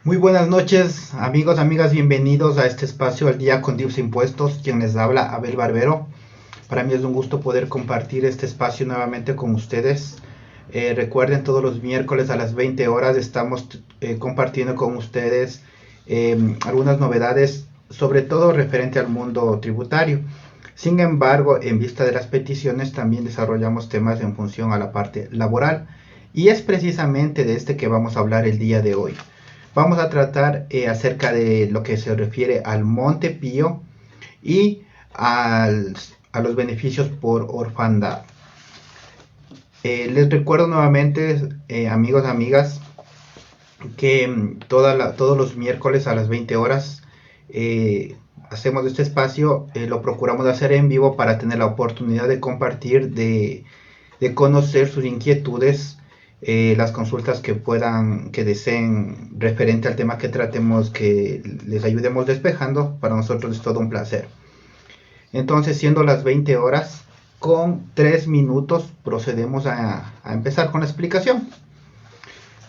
Muy buenas noches, amigos, amigas, bienvenidos a este espacio al día con Tips Impuestos. Quien les habla, Abel Barbero. Para mí es un gusto poder compartir este espacio nuevamente con ustedes. Recuerden, todos los miércoles a las 20 horas estamos compartiendo con ustedes algunas novedades, sobre todo referente al mundo tributario. Sin embargo, en vista de las peticiones, también desarrollamos temas en función a la parte laboral. Y es precisamente de este que vamos a hablar el día de hoy. Vamos a tratar acerca de lo que se refiere al Monte Pío y a los beneficios por orfandad. Les recuerdo nuevamente, amigos, amigas, que todos los miércoles a las 20 horas hacemos este espacio, lo procuramos hacer en vivo para tener la oportunidad de compartir, de conocer sus inquietudes, las consultas que deseen referente al tema que tratemos, que les ayudemos despejando. Para nosotros es todo un placer. Entonces, siendo las 20 horas, con 3 minutos procedemos a empezar con la explicación.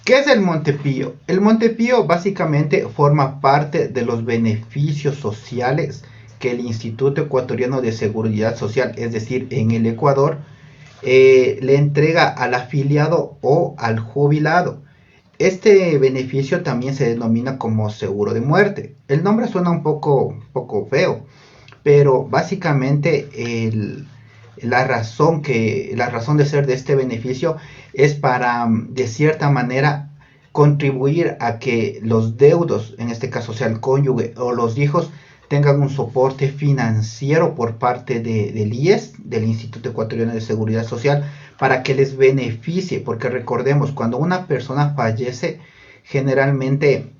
¿Qué es el Monte Pío? El Monte Pío básicamente forma parte de los beneficios sociales que el Instituto Ecuatoriano de Seguridad Social, es decir, en el Ecuador, le entrega al afiliado o al jubilado. Este beneficio también se denomina como seguro de muerte. El nombre suena un poco feo, pero básicamente la razón de ser de este beneficio es para, de cierta manera, contribuir a que los deudos, en este caso sea el cónyuge o los hijos, tengan un soporte financiero por parte del IES, del Instituto Ecuatoriano de Seguridad Social, para que les beneficie, porque recordemos, cuando una persona fallece, generalmente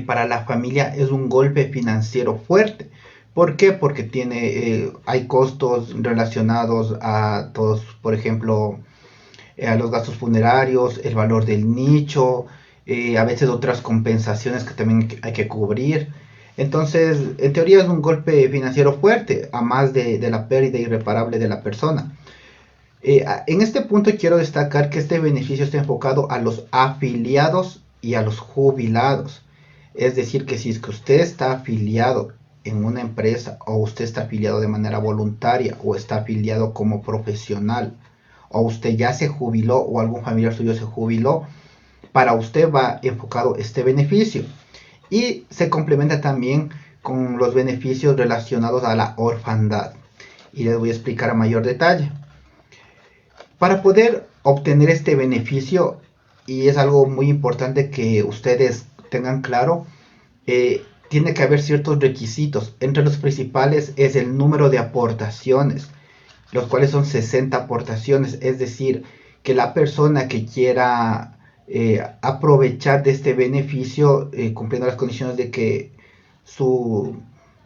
para la familia es un golpe financiero fuerte. ¿Por qué? Porque hay costos relacionados a todos, por ejemplo, a los gastos funerarios, el valor del nicho, a veces otras compensaciones que también hay que cubrir. Entonces, en teoría es un golpe financiero fuerte, a más de la pérdida irreparable de la persona. En este punto quiero destacar que este beneficio está enfocado a los afiliados y a los jubilados. Es decir, que si es que usted está afiliado en una empresa, o usted está afiliado de manera voluntaria, o está afiliado como profesional, o usted ya se jubiló o algún familiar suyo se jubiló, para usted va enfocado este beneficio. Y se complementa también con los beneficios relacionados a la orfandad. Y les voy a explicar a mayor detalle. Para poder obtener este beneficio, y es algo muy importante que ustedes tengan claro, tiene que haber ciertos requisitos. Entre los principales es el número de aportaciones, los cuales son 60 aportaciones. Es decir, que la persona que quiera aprovechar de este beneficio, cumpliendo las condiciones de que su,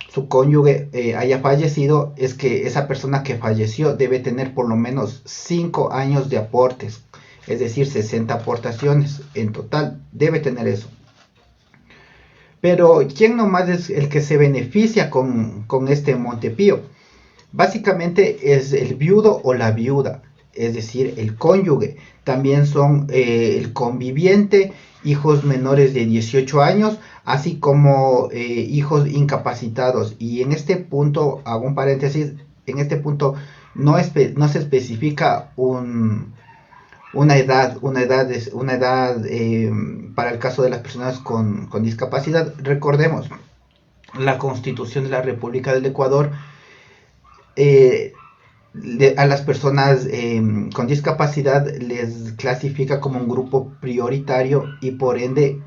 su cónyuge haya fallecido, es que esa persona que falleció debe tener por lo menos 5 años de aportes, es decir, 60 aportaciones en total, debe tener eso. Pero ¿quién nomás es el que se beneficia con este Monte Pío? Básicamente es el viudo o la viuda, es decir, el cónyuge. También son el conviviente, hijos menores de 18 años, así como hijos incapacitados. Y en este punto, hago un paréntesis, en este punto no se especifica una edad para el caso de las personas con discapacidad. Recordemos, la Constitución de la República del Ecuador eh, a las personas con discapacidad les clasifica como un grupo prioritario, y por ende,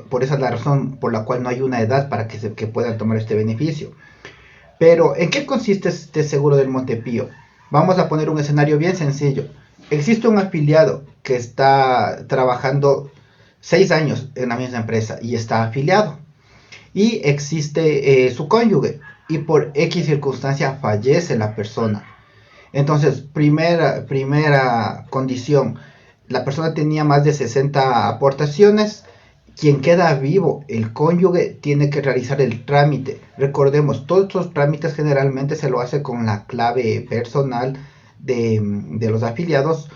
por esa es la razón por la cual no hay una edad para que puedan tomar este beneficio. Pero, ¿en qué consiste este seguro del Monte Pío? Vamos a poner un escenario bien sencillo. Existe un afiliado que está trabajando 6 años en la misma empresa y está afiliado. Y existe su cónyuge, y por X circunstancia fallece la persona. Entonces, primera condición, la persona tenía más de 60 aportaciones. Quien queda vivo, el cónyuge, tiene que realizar el trámite. Recordemos, todos estos trámites generalmente se lo hace con la clave personal de los afiliados.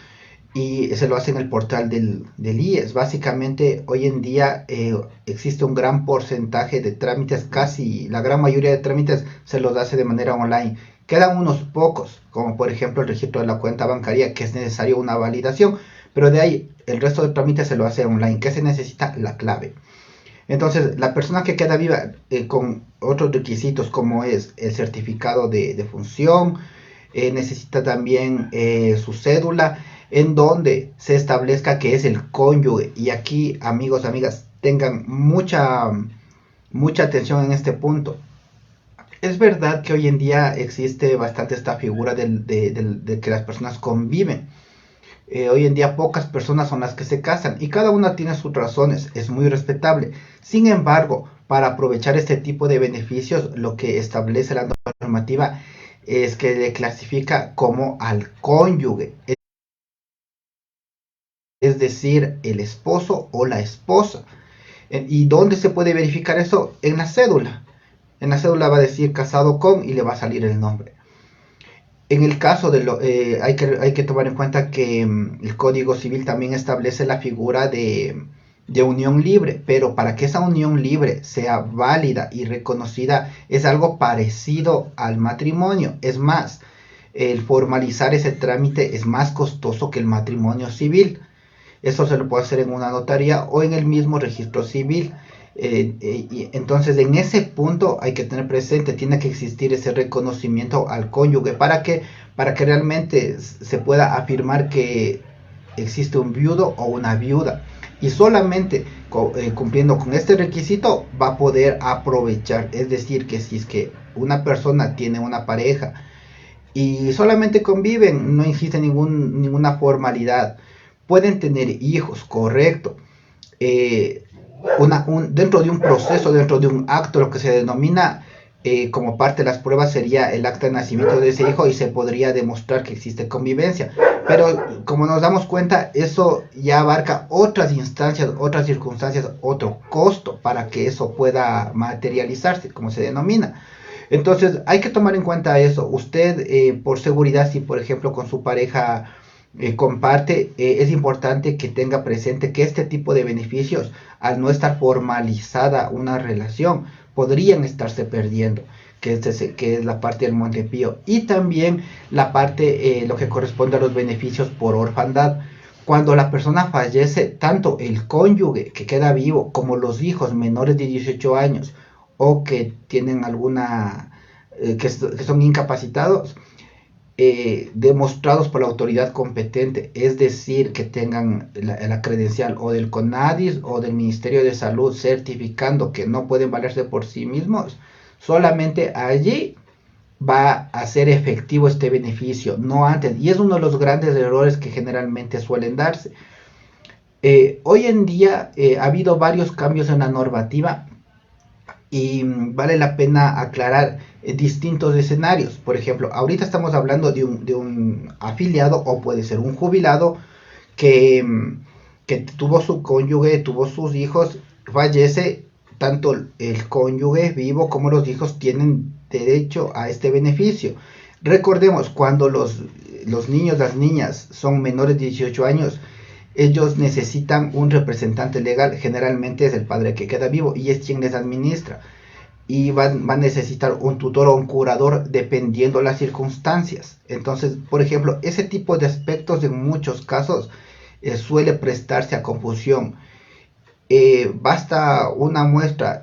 y se lo hace en el portal del IES. Básicamente, hoy en día existe un gran porcentaje de trámites, casi la gran mayoría de trámites se los hace de manera online. Quedan unos pocos, como por ejemplo el registro de la cuenta bancaria, que es necesario una validación, pero de ahí el resto de trámites se lo hace online. ¿Qué se necesita? La clave. Entonces, la persona que queda viva con otros requisitos como es el certificado de función, necesita también su cédula en donde se establezca que es el cónyuge. Y aquí, amigos, amigas, tengan mucha atención en este punto. Es verdad que hoy en día existe bastante esta figura de que las personas conviven. Hoy en día pocas personas son las que se casan y cada una tiene sus razones, es muy respetable. Sin embargo, para aprovechar este tipo de beneficios, lo que establece la normativa es que le clasifica como al cónyuge, es decir, el esposo o la esposa. ¿Y dónde se puede verificar eso? En la cédula. En la cédula va a decir casado con y le va a salir el nombre. En el caso hay que tomar en cuenta que el Código Civil también establece la figura de unión libre, pero para que esa unión libre sea válida y reconocida es algo parecido al matrimonio. Es más, el formalizar ese trámite es más costoso que el matrimonio civil. Eso se lo puede hacer en una notaría o en el mismo registro civil. Y entonces en ese punto hay que tener presente, tiene que existir ese reconocimiento al cónyuge para que realmente se pueda afirmar que existe un viudo o una viuda. Y solamente cumpliendo con este requisito va a poder aprovechar. Es decir, que si es que una persona tiene una pareja y solamente conviven, no existe ninguna formalidad. Pueden tener hijos, correcto. Eh, dentro de un proceso, dentro de un acto, lo que se denomina como parte de las pruebas sería el acta de nacimiento de ese hijo y se podría demostrar que existe convivencia. Pero como nos damos cuenta, eso ya abarca otras instancias, otras circunstancias, otro costo para que eso pueda materializarse, como se denomina. Entonces hay que tomar en cuenta eso. Usted, por seguridad, si por ejemplo con su pareja comparte, es importante que tenga presente que este tipo de beneficios, al no estar formalizada una relación, podrían estarse perdiendo, que es la parte del Montepío. Y también la parte, lo que corresponde a los beneficios por orfandad. Cuando la persona fallece, tanto el cónyuge que queda vivo como los hijos menores de 18 años o que tienen que son incapacitados, demostrados por la autoridad competente, es decir, que tengan la credencial o del CONADIS o del Ministerio de Salud certificando que no pueden valerse por sí mismos, solamente allí va a ser efectivo este beneficio, no antes. Y es uno de los grandes errores que generalmente suelen darse. Hoy en día ha habido varios cambios en la normativa y vale la pena aclarar distintos escenarios. Por ejemplo, ahorita estamos hablando de un afiliado o puede ser un jubilado que, que tuvo su cónyuge, tuvo sus hijos, fallece, tanto el cónyuge vivo como los hijos tienen derecho a este beneficio. Recordemos, cuando los niños, las niñas son menores de 18 años, ellos necesitan un representante legal, generalmente es el padre que queda vivo y es quien les administra. Y van a necesitar un tutor o un curador dependiendo las circunstancias. Entonces, por ejemplo, ese tipo de aspectos en muchos casos suele prestarse a confusión. Basta una muestra,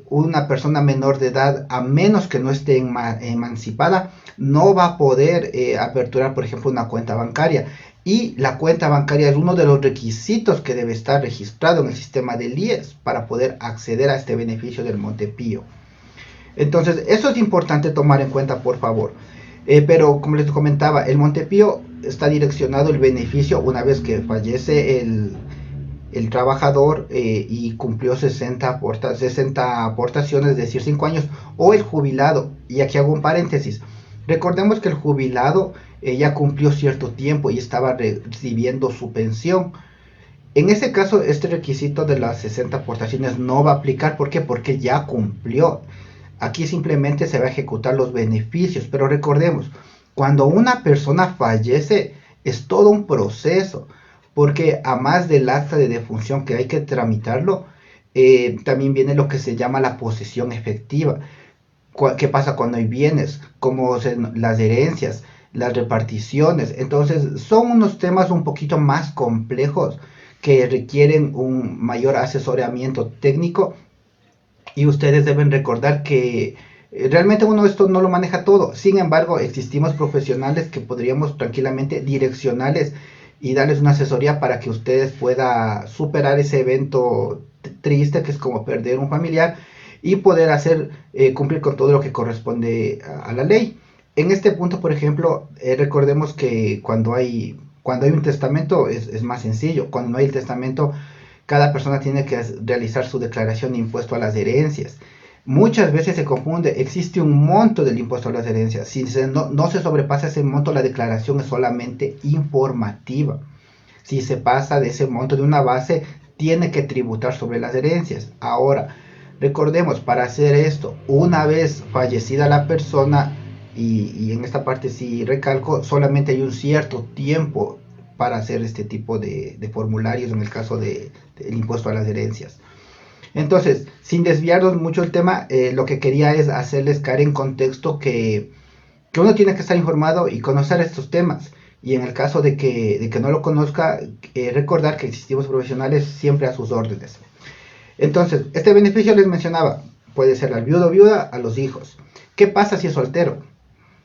una persona menor de edad, a menos que no esté emancipada, no va a poder aperturar, por ejemplo, una cuenta bancaria. Y la cuenta bancaria es uno de los requisitos que debe estar registrado en el sistema del IES para poder acceder a este beneficio del Montepío. Entonces, eso es importante tomar en cuenta, por favor. Pero como les comentaba, el Montepío está direccionado el beneficio una vez que fallece el trabajador y cumplió 60 aportaciones, es decir, 5 años, o el jubilado. Y aquí hago un paréntesis. Recordemos que el jubilado ya cumplió cierto tiempo y estaba recibiendo su pensión. En ese caso, este requisito de las 60 aportaciones no va a aplicar. ¿Por qué? Porque ya cumplió. Aquí simplemente se va a ejecutar los beneficios. Pero recordemos, cuando una persona fallece, es todo un proceso. porque a más del acta de defunción que hay que tramitarlo, también viene lo que se llama la posesión efectiva. ¿Qué pasa cuando hay bienes? Como las herencias, las reparticiones. Entonces, son unos temas un poquito más complejos que requieren un mayor asesoramiento técnico, y ustedes deben recordar que realmente uno esto no lo maneja todo. Sin embargo, existimos profesionales que podríamos tranquilamente direccionarles y darles una asesoría para que ustedes puedan superar ese evento triste que es como perder un familiar, y poder hacer cumplir con todo lo que corresponde a la ley. En este punto, por ejemplo, recordemos que cuando hay un testamento es más sencillo. Cuando no hay el testamento, cada persona tiene que realizar su declaración de impuesto a las herencias. Muchas veces se confunde, existe un monto del impuesto a las herencias. Si no se sobrepasa ese monto, la declaración es solamente informativa. Si se pasa de ese monto de una base, tiene que tributar sobre las herencias. Ahora, recordemos, para hacer esto, una vez fallecida la persona, y en esta parte sí recalco, solamente hay un cierto tiempo para hacer este tipo de formularios en el caso del impuesto a las herencias. Entonces, sin desviarnos mucho del tema, lo que quería es hacerles caer en contexto que uno tiene que estar informado y conocer estos temas. Y en el caso de que no lo conozca, recordar que existimos profesionales siempre a sus órdenes. Entonces, este beneficio les mencionaba, puede ser al viudo o viuda, a los hijos. ¿Qué pasa si es soltero?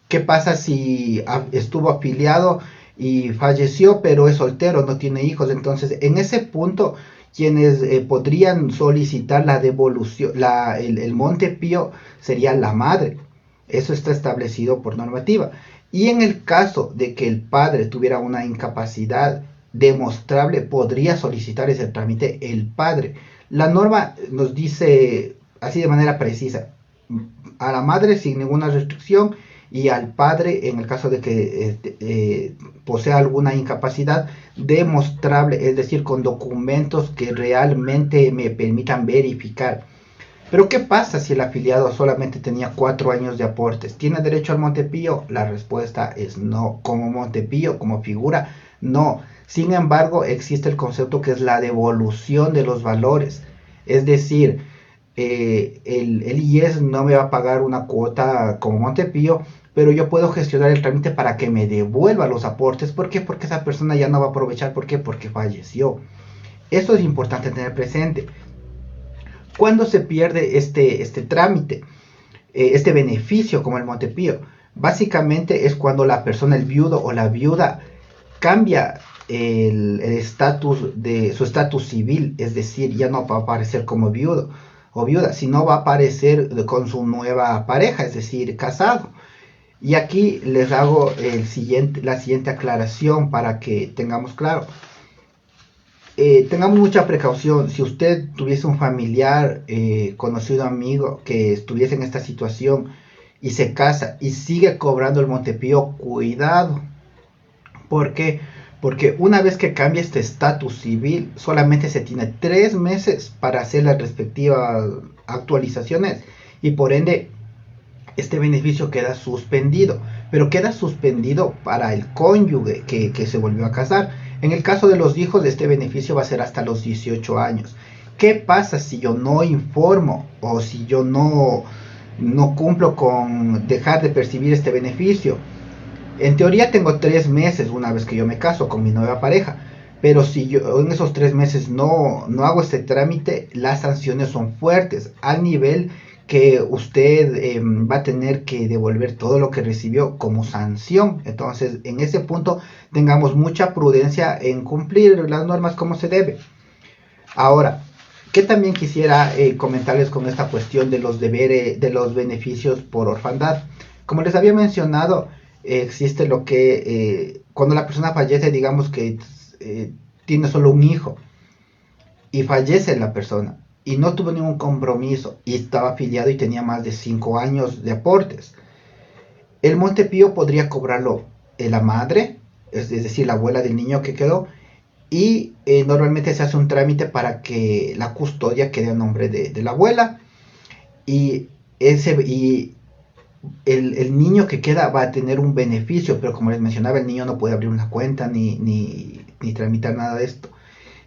¿Qué pasa si estuvo afiliado y falleció, pero es soltero, no tiene hijos? Entonces, en ese punto, quienes podrían solicitar la devolución, el monte pío, sería la madre. Eso está establecido por normativa. Y en el caso de que el padre tuviera una incapacidad demostrable, podría solicitar ese trámite el padre. La norma nos dice así de manera precisa: a la madre sin ninguna restricción, y al padre en el caso de que posea alguna incapacidad demostrable, es decir, con documentos que realmente me permitan verificar. Pero ¿qué pasa si el afiliado solamente tenía 4 años de aportes? ¿Tiene derecho al Montepío? La respuesta es no. Como Montepío, como figura, no. Sin embargo, existe el concepto que es la devolución de los valores. Es decir, el IES no me va a pagar una cuota como Montepío, pero yo puedo gestionar el trámite para que me devuelva los aportes. ¿Por qué? Porque esa persona ya no va a aprovechar. ¿Por qué? Porque falleció. Esto es importante tener presente. ¿Cuándo se pierde este trámite, este beneficio como el Montepío? Básicamente es cuando la persona, el viudo o la viuda, cambia el estatus de su estatus civil, es decir, ya no va a aparecer como viudo o viuda, sino va a aparecer con su nueva pareja, es decir, casado. Y aquí les hago la siguiente aclaración para que tengamos claro. Tengamos mucha precaución. Si usted tuviese un familiar, conocido, amigo, que estuviese en esta situación y se casa y sigue cobrando el Montepío, cuidado. ¿Por qué? Porque una vez que cambia este estatus civil, solamente se tiene 3 meses para hacer las respectivas actualizaciones, y por ende este beneficio queda suspendido, pero queda suspendido para el cónyuge que se volvió a casar. En el caso de los hijos, este beneficio va a ser hasta los 18 años. ¿Qué pasa si yo no informo o si yo no cumplo con dejar de percibir este beneficio? En teoría tengo 3 meses una vez que yo me caso con mi nueva pareja, pero si yo en esos 3 meses no hago este trámite, las sanciones son fuertes, al nivel que usted va a tener que devolver todo lo que recibió como sanción. Entonces, en ese punto, tengamos mucha prudencia en cumplir las normas como se debe. Ahora, ¿qué también quisiera comentarles con esta cuestión de los deberes, de los beneficios por orfandad? Como les había mencionado, existe lo que cuando la persona fallece, digamos que tiene solo un hijo y fallece la persona y no tuvo ningún compromiso y estaba afiliado y tenía más de 5 años de aportes. El Montepío podría cobrarlo la madre, es decir, la abuela del niño que quedó, y normalmente se hace un trámite para que la custodia quede a nombre de la abuela, y el niño que queda va a tener un beneficio, pero como les mencionaba, el niño no puede abrir una cuenta ni ni tramitar nada de esto.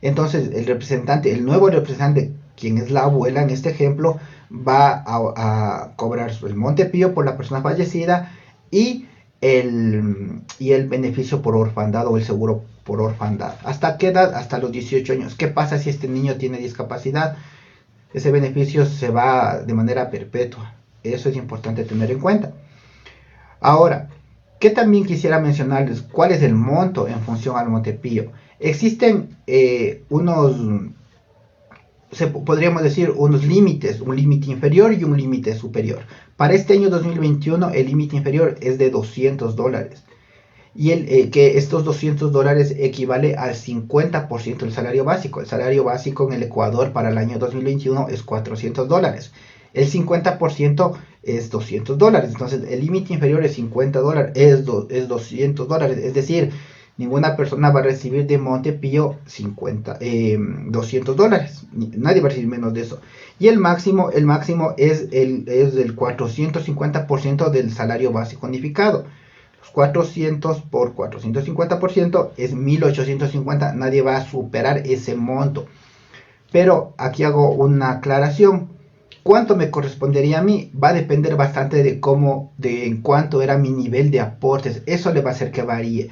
Entonces el nuevo representante, quien es la abuela en este ejemplo, va a cobrar el Montepío por la persona fallecida y el beneficio por orfandad o el seguro por orfandad. ¿Hasta qué edad? Hasta los 18 años. ¿Qué pasa si este niño tiene discapacidad? Ese beneficio se va de manera perpetua. Eso es importante tener en cuenta. Ahora, ¿qué también quisiera mencionarles? ¿Cuál es el monto en función al Montepío? Existen podríamos decir unos límites, un límite inferior y un límite superior. Para este año 2021 el límite inferior es de $200 y que estos $200 equivale al 50% del salario básico. El salario básico en el Ecuador para el año 2021 es $400. El 50% es $200. Entonces el límite inferior es $50, es $200. Es decir, ninguna persona va a recibir de Montepío $200. Nadie va a recibir menos de eso. Y el máximo es el 450% del salario básico unificado. 400 por 450% es 1850. Nadie va a superar ese monto. Pero aquí hago una aclaración. ¿Cuánto me correspondería a mí? Va a depender bastante de en cuánto era mi nivel de aportes. Eso le va a hacer que varíe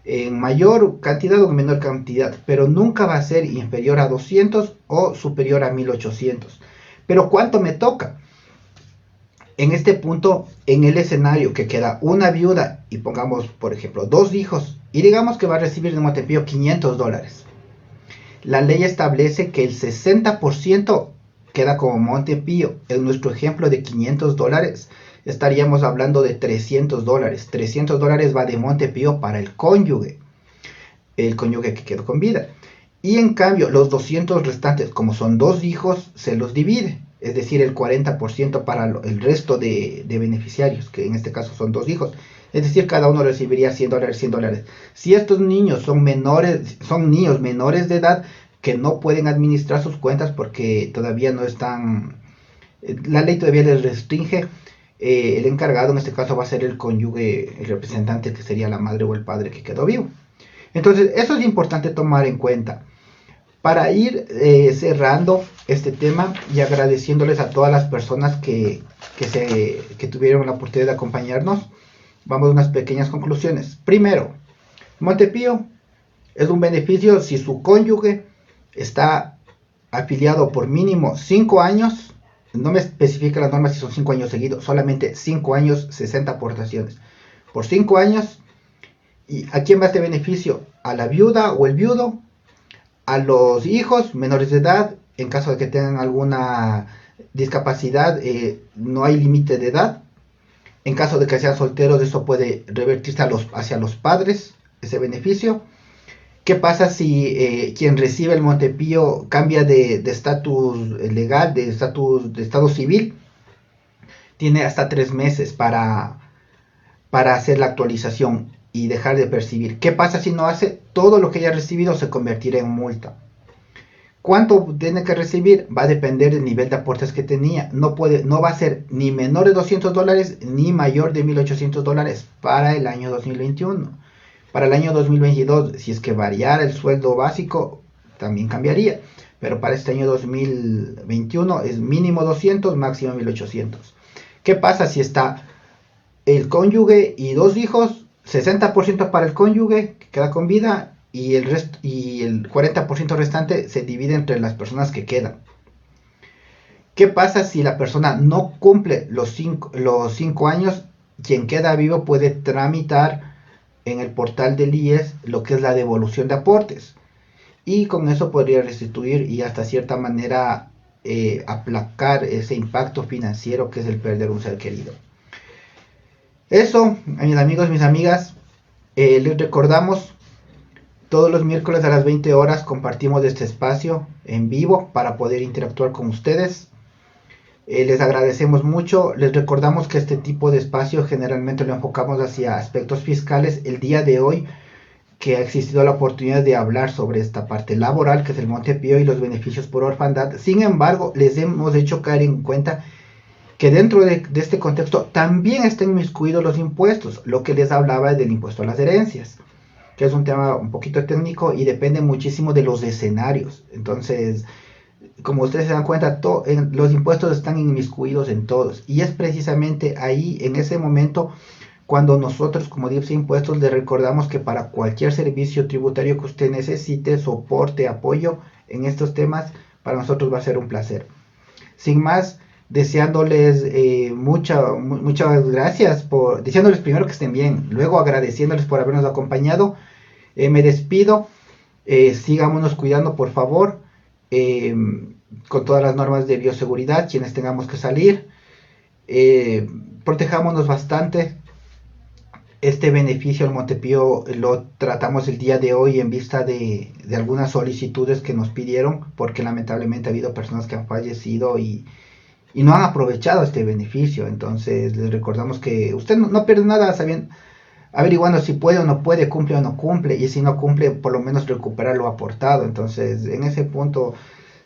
en mayor cantidad o en menor cantidad, pero nunca va a ser inferior a 200 o superior a 1800. Pero ¿cuánto me toca? En este punto, en el escenario que queda una viuda y pongamos, por ejemplo, 2 hijos, y digamos que va a recibir de Montepío $500. La ley establece que el 60% queda como Montepío. En nuestro ejemplo de $500, estaríamos hablando de $300. $300 va de Montepío para el cónyuge que quedó con vida. Y en cambio, los 200 restantes, como son 2 hijos, se los divide. Es decir, el 40% para el resto de beneficiarios, que en este caso son 2 hijos. Es decir, cada uno recibiría $100. Si estos niños son niños menores de edad que no pueden administrar sus cuentas porque todavía no están, la ley todavía les restringe, el encargado en este caso va a ser el cónyuge, el representante, que sería la madre o el padre que quedó vivo. Entonces, eso es importante tomar en cuenta. Para ir cerrando este tema y agradeciéndoles a todas las personas que tuvieron la oportunidad de acompañarnos, vamos a unas pequeñas conclusiones. Primero, Montepío es un beneficio si su cónyuge está afiliado por mínimo 5 años. No me especifica la norma si son 5 años seguidos, solamente 5 años, 60 aportaciones. Por 5 años, ¿y a quién va este beneficio? A la viuda o el viudo, a los hijos menores de edad, en caso de que tengan alguna discapacidad, no hay límite de edad. En caso de que sean solteros, eso puede revertirse hacia los padres, ese beneficio. ¿Qué pasa si quien recibe el Montepío cambia de estatus legal, de estado civil? Tiene hasta 3 meses para hacer la actualización y dejar de percibir. ¿Qué pasa si no hace? Todo lo que haya recibido se convertirá en multa. ¿Cuánto tiene que recibir? Va a depender del nivel de aportes que tenía. No va a ser ni menor de $200 ni mayor de $1800 para el año 2021. Para el año 2022, si es que variara el sueldo básico, también cambiaría. Pero para este año 2021 es mínimo 200, máximo 1800. ¿Qué pasa si está el cónyuge y 2 hijos? 60% para el cónyuge que queda con vida y el 40% restante se divide entre las personas que quedan. ¿Qué pasa si la persona no cumple los 5 años? Quien queda vivo puede tramitar en el portal del IES lo que es la devolución de aportes, y con eso podría restituir y hasta cierta manera aplacar ese impacto financiero que es el perder un ser querido. Eso, mis amigos, mis amigas, les recordamos, todos los miércoles a las 20 horas compartimos este espacio en vivo para poder interactuar con ustedes. Les agradecemos mucho. Les recordamos que este tipo de espacio generalmente lo enfocamos hacia aspectos fiscales. El día de hoy, que ha existido la oportunidad de hablar sobre esta parte laboral, que es el Montepío y los beneficios por orfandad. Sin embargo, les hemos hecho caer en cuenta que dentro de este contexto también están inmiscuidos los impuestos, lo que les hablaba del impuesto a las herencias. que es un tema un poquito técnico y depende muchísimo de los escenarios. Entonces, como ustedes se dan cuenta, los impuestos están inmiscuidos en todos. Y es precisamente ahí, en ese momento, cuando nosotros como DIPS Impuestos le recordamos que para cualquier servicio tributario que usted necesite, soporte, apoyo en estos temas, para nosotros va a ser un placer. Sin más, deseándoles muchas gracias, deseándoles primero que estén bien, luego agradeciéndoles por habernos acompañado. Me despido, sigámonos cuidando por favor, eh, con todas las normas de bioseguridad, quienes tengamos que salir, protejámonos bastante. Este beneficio al Montepío lo tratamos el día de hoy en vista de algunas solicitudes que nos pidieron, porque lamentablemente ha habido personas que han fallecido y no han aprovechado este beneficio. Entonces les recordamos que usted no pierde nada sabiendo, averiguando si puede o no puede, cumple o no cumple, y si no cumple, por lo menos recuperar lo aportado. Entonces, en ese punto,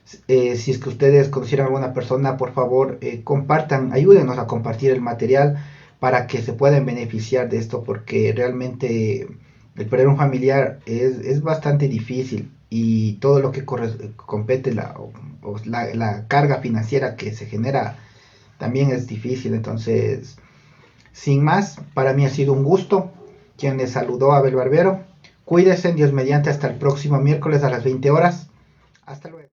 si es que ustedes conocieran a alguna persona, por favor, compartan, ayúdenos a compartir el material para que se puedan beneficiar de esto, porque realmente el perder un familiar es bastante difícil y todo lo que compete la carga financiera que se genera también es difícil. Entonces, sin más, para mí ha sido un gusto. Quien les saludó, Abel Barbero. Cuídense, Dios mediante, hasta el próximo miércoles a las 20 horas. Hasta luego.